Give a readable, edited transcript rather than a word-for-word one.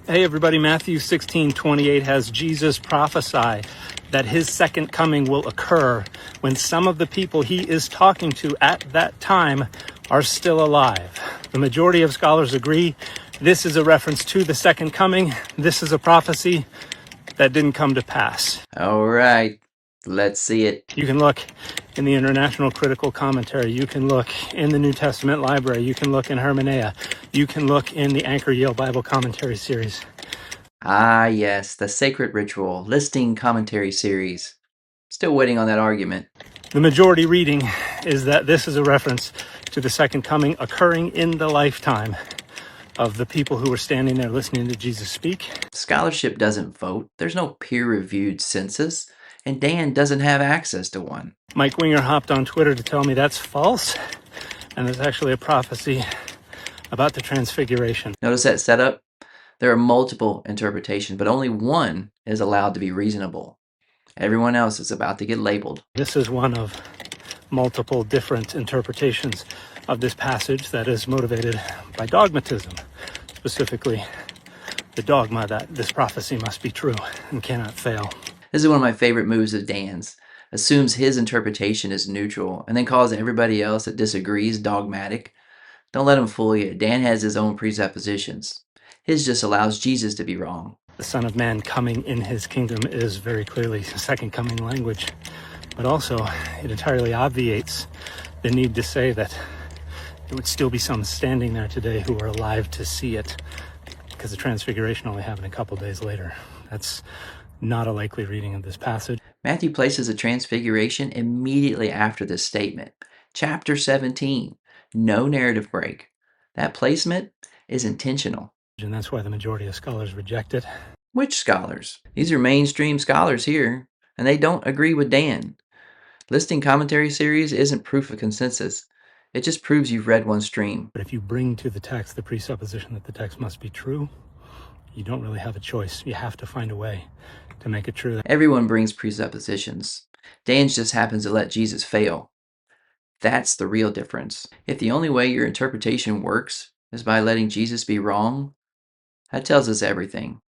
Hey everybody, Matthew 16:28 has Jesus prophesy that his second coming will occur when some of the people he is talking to at that time are still alive. The majority of scholars agree this is a reference to the second coming. This is a prophecy that didn't come to pass. All right, let's see it. You can look in the International Critical Commentary. You can look in the New Testament Library. You can look in Hermeneia. You can look in the Anchor Yale Bible Commentary series. Ah, yes, the Sacred Ritual Listing Commentary Series. Still waiting on that argument. The majority reading is that this is a reference to the second coming occurring in the lifetime of the people who were standing there listening to Jesus speak. Scholarship doesn't vote. There's no peer-reviewed census, and Dan doesn't have access to one. Mike Winger hopped on Twitter to tell me that's false, and there's actually a prophecy about the transfiguration. Notice that setup? There are multiple interpretations, but only one is allowed to be reasonable. Everyone else is about to get labeled. This is one of multiple different interpretations of this passage that is motivated by dogmatism, specifically the dogma that this prophecy must be true and cannot fail. This is one of my favorite moves of Dan's. Assumes his interpretation is neutral and then calls everybody else that disagrees dogmatic. Don't let him fool you. Dan has his own presuppositions. His just allows Jesus to be wrong. The Son of Man coming in his kingdom is very clearly second coming language, but also it entirely obviates the need to say that there would still be some standing there today who are alive to see it, because the transfiguration only happened a couple days later. That's not a likely reading of this passage. Matthew places the transfiguration immediately after this statement. Chapter 17, no narrative break. That placement is intentional. And that's why the majority of scholars reject it. Which scholars? These are mainstream scholars here, and they don't agree with Dan. Listing commentary series isn't proof of consensus. It just proves you've read one stream. But if you bring to the text the presupposition that the text must be true, you don't really have a choice. You have to find a way to make it true. Everyone brings presuppositions. Dan's just happens to let Jesus fail. That's the real difference. If the only way your interpretation works is by letting Jesus be wrong, that tells us everything.